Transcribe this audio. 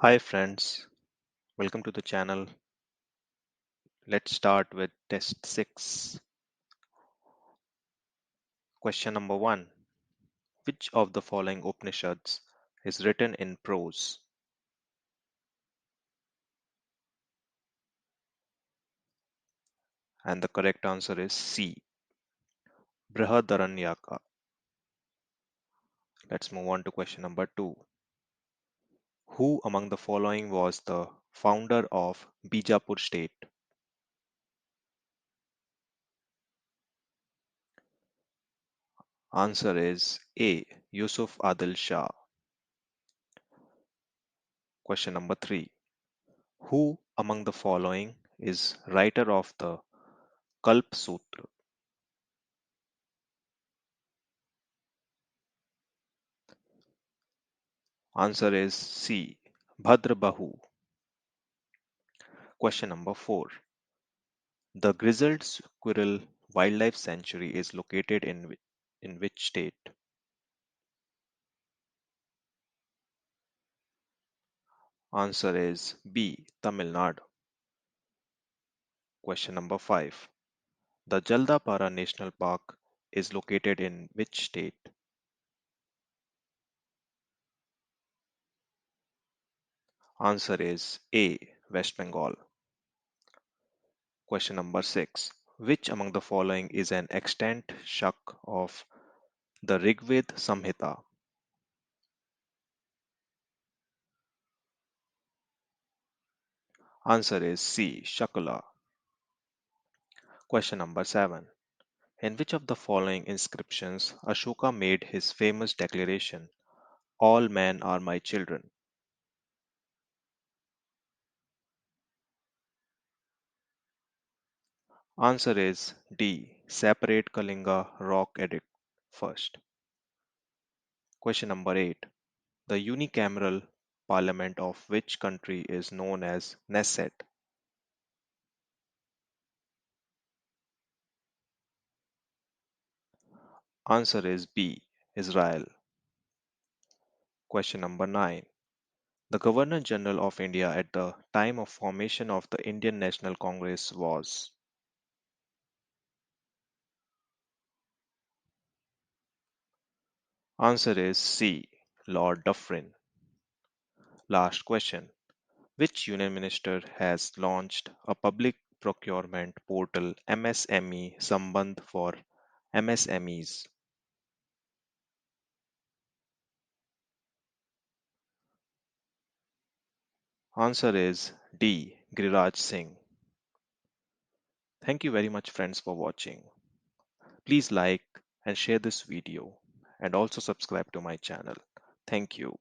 Hi friends, welcome to the channel. Let's start with test 6. Question number 1. Which of the following Upanishads is written in prose? And the correct answer is C. Brihadaranyaka. Let's move on to question number 2. Who among the following was the founder of Bijapur state? Answer is A. Yusuf Adil Shah. Question number 3. Who among the following is writer of the Kalp Sutra? Answer is C. Bhadrabahu. Question number 4. The grizzled squirrel wildlife sanctuary is located in which state? Answer is B. Tamil Nadu. Question number 5. The Jaldapara National Park is located in which state? Answer is A. West Bengal. Question number 6. Which among the following is an extant shak of the Rigved Samhita? Answer is C. Shakula. Question number 7. In which of the following inscriptions Ashoka made his famous declaration, All men are my children? Answer is D. Separate Kalinga rock edict first. Question number 8. The unicameral parliament of which country is known as Knesset? Answer is B. Israel. Question number 9. The Governor General of India at the time of formation of the Indian National Congress was? Answer is C. Lord Dufferin. Last question. Which union minister has launched a public procurement portal MSME Sambandh for MSMEs? Answer is D. Giriraj Singh. Thank you very much friends for watching. Please like and share this video and also subscribe to my channel. Thank you.